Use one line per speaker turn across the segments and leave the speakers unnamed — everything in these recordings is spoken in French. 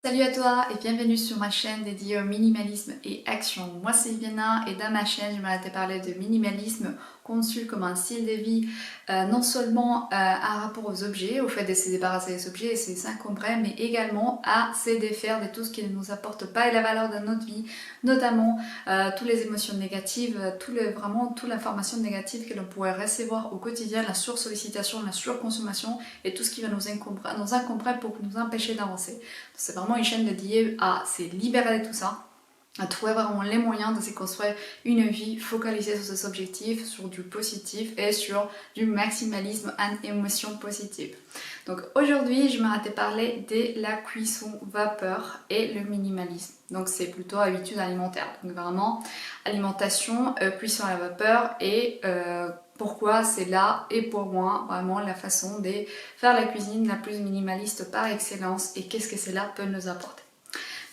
Salut à toi et bienvenue sur ma chaîne dédiée au minimalisme et action. Moi c'est Viviana et dans ma chaîne je vais te parler de minimalisme conçu comme un style de vie, non seulement un rapport aux objets, au fait de se débarrasser des objets et se les encombrer, mais également à se défaire de tout ce qui ne nous apporte pas et la valeur de notre vie, notamment toutes les émotions négatives, vraiment toute l'information négative que l'on pourrait recevoir au quotidien, la sursollicitation, la surconsommation et tout ce qui va nous encombrer pour nous empêcher d'avancer. C'est vraiment une chaîne dédiée à se libérer de tout ça, à trouver vraiment les moyens de se construire une vie focalisée sur ses objectifs, sur du positif et sur du maximalisme en émotions positives. Donc aujourd'hui, je m'arrête parler de la cuisson vapeur et le minimalisme. Donc c'est plutôt habitude alimentaire. Donc vraiment alimentation, cuisson à la vapeur et pourquoi c'est là et pour moi vraiment la façon de faire la cuisine la plus minimaliste par excellence et qu'est-ce que cela peut nous apporter.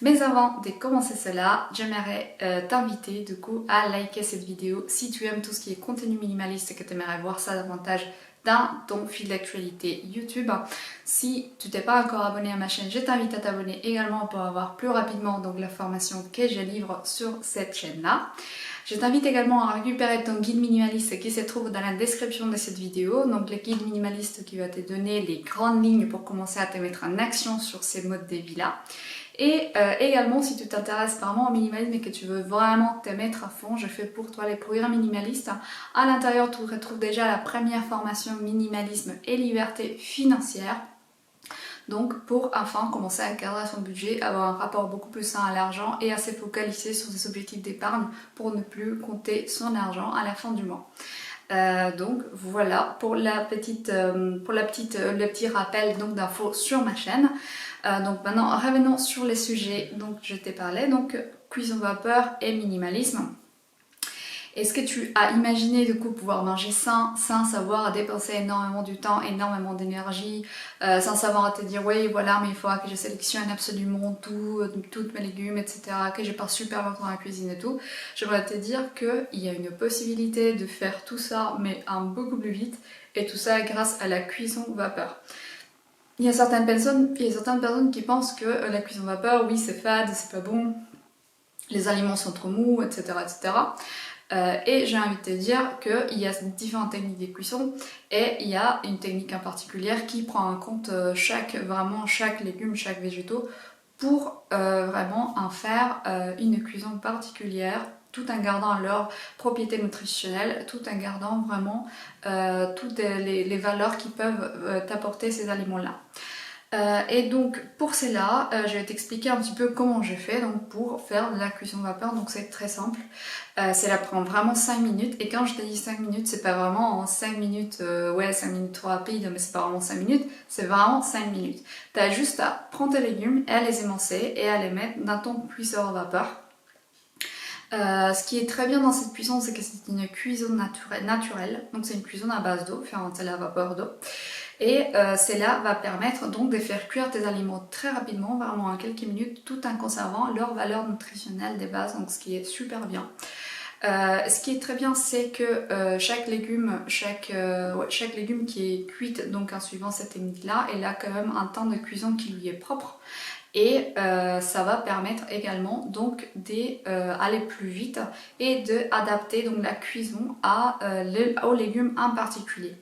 Mais avant de commencer cela, j'aimerais t'inviter du coup à liker cette vidéo si tu aimes tout ce qui est contenu minimaliste et que tu aimerais voir ça davantage dans ton fil d'actualité YouTube. Si tu t'es pas encore abonné à ma chaîne, je t'invite à t'abonner également pour avoir plus rapidement donc l'information que je livre sur cette chaîne-là. Je t'invite également à récupérer ton guide minimaliste qui se trouve dans la description de cette vidéo. Donc le guide minimaliste qui va te donner les grandes lignes pour commencer à te mettre en action sur ces modes de vie-là. Et également, si tu t'intéresses vraiment au minimalisme et que tu veux vraiment te mettre à fond, je fais pour toi les programmes minimalistes. À l'intérieur, tu retrouves déjà la première formation minimalisme et liberté financière. Donc pour enfin commencer à cadrer son budget, avoir un rapport beaucoup plus sain à l'argent et à se focaliser sur ses objectifs d'épargne pour ne plus compter son argent à la fin du mois. Donc voilà pour le petit rappel donc d'infos sur ma chaîne. Donc maintenant revenons sur les sujets dont je t'ai parlé, donc cuisson vapeur et minimalisme. Est-ce que tu as imaginé du coup pouvoir manger sain, sans savoir dépenser énormément du temps, énormément d'énergie, sans savoir te dire oui voilà mais il faudra que je sélectionne absolument tout, toutes mes légumes etc, que je passe super longtemps dans la cuisine et tout. J'aimerais te dire qu'il y a une possibilité de faire tout ça mais en beaucoup plus vite et tout ça grâce à la cuisson vapeur. Il y a certaines personnes qui pensent que la cuisson vapeur, oui c'est fade, c'est pas bon, les aliments sont trop mous, etc. etc. Et j'ai envie de te dire qu'il y a différentes techniques de cuisson et il y a une technique en particulier qui prend en compte chaque légume, chaque végétaux pour vraiment en faire une cuisson particulière tout en gardant leurs propriétés nutritionnelles, tout en gardant vraiment toutes les valeurs qui peuvent t'apporter ces aliments-là. Et donc pour cela, je vais t'expliquer un petit peu comment j'ai fait donc, pour faire de la cuisson vapeur. Donc c'est très simple, cela prend vraiment 5 minutes et quand je te dis 5 minutes, c'est pas vraiment en 5 minutes, ouais 5 minutes trop rapide, mais c'est pas vraiment 5 minutes, c'est vraiment 5 minutes. Tu as juste à prendre tes légumes et à les émincer et à les mettre dans ton cuiseur à vapeur. Ce qui est très bien dans cette cuisson, c'est que c'est une cuisson naturelle, donc c'est une cuisson à base d'eau, fermentée à la vapeur d'eau. Et cela va permettre donc de faire cuire tes aliments très rapidement, vraiment en quelques minutes, tout en conservant leur valeur nutritionnelle des bases, donc ce qui est super bien. Ce qui est très bien, c'est que chaque légume qui est cuit donc en suivant cette technique-là, il a quand même un temps de cuisson qui lui est propre. Et ça va permettre également donc d'aller plus vite et d'adapter donc la cuisson aux légumes en particulier.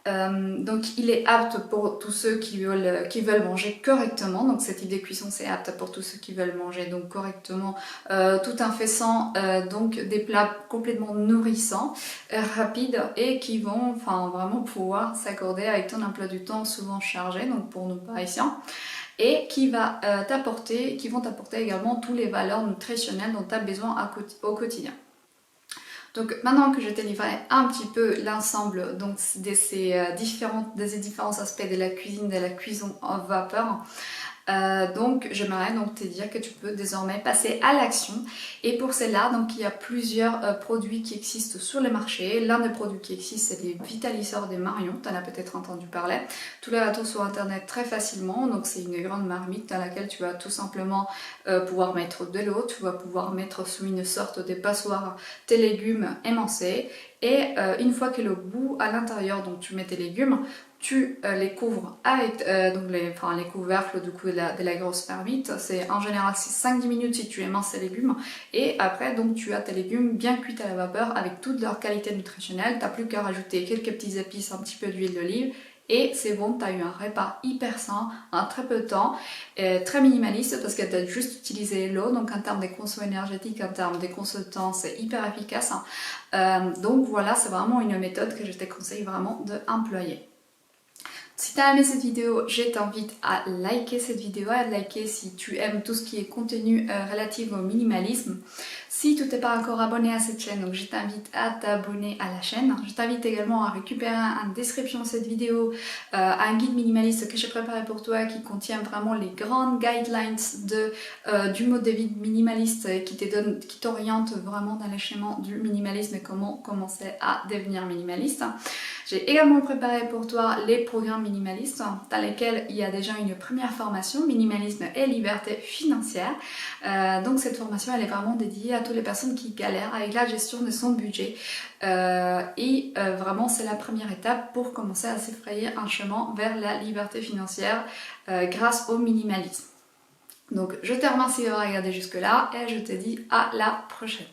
Donc il est apte pour tous ceux qui veulent manger correctement, donc cette idée de cuisson c'est apte pour tous ceux qui veulent manger donc correctement tout en faisant donc des plats complètement nourrissants, rapides et qui vont vraiment pouvoir s'accorder avec ton emploi du temps souvent chargé, donc pour nous parisiens, et qui vont t'apporter également toutes les valeurs nutritionnelles dont tu as besoin au quotidien. Donc maintenant que je t'ai livré un petit peu l'ensemble de ces différents aspects de la cuisson en vapeur, donc j'aimerais donc te dire que tu peux désormais passer à l'action et pour cela donc il y a plusieurs produits qui existent sur le marché. L'un des produits qui existent c'est les vitaliseurs de Marion, tu en as peut-être entendu parler. Tous les retrouves sur internet très facilement, donc c'est une grande marmite dans laquelle tu vas tout simplement pouvoir mettre de l'eau, tu vas pouvoir mettre sous une sorte de passoire tes légumes émincés et une fois que le bout à l'intérieur donc tu mets tes légumes, tu les couvres avec donc les couvercles du coup de la grosse marmite. C'est en général 5-10 minutes si tu éminces ces légumes. Et après, donc tu as tes légumes bien cuits à la vapeur avec toute leur qualité nutritionnelle. Tu n'as plus qu'à rajouter quelques petites épices, un petit peu d'huile d'olive. Et c'est bon, tu as eu un repas hyper sain en très peu de temps, très minimaliste parce que tu as juste utilisé l'eau, donc en termes de conso énergétique, en termes de conso de temps, c'est hyper efficace. Donc voilà, c'est vraiment une méthode que je te conseille vraiment d'employer. Si tu as aimé cette vidéo, je t'invite à liker cette vidéo, à liker si tu aimes tout ce qui est contenu relatif au minimalisme. Si tu n'es pas encore abonné à cette chaîne, donc je t'invite à t'abonner à la chaîne. Je t'invite également à récupérer en description de cette vidéo un guide minimaliste que j'ai préparé pour toi qui contient vraiment les grandes guidelines du mode de vie minimaliste qui t'oriente vraiment dans les schémas du minimalisme et comment commencer à devenir minimaliste. J'ai également préparé pour toi les programmes minimalistes dans lesquels il y a déjà une première formation, minimalisme et liberté financière. Donc cette formation elle est vraiment dédiée à toutes les personnes qui galèrent avec la gestion de son budget. Vraiment c'est la première étape pour commencer à s'effrayer un chemin vers la liberté financière grâce au minimalisme. Donc je te remercie d'avoir regardé jusque là et je te dis à la prochaine.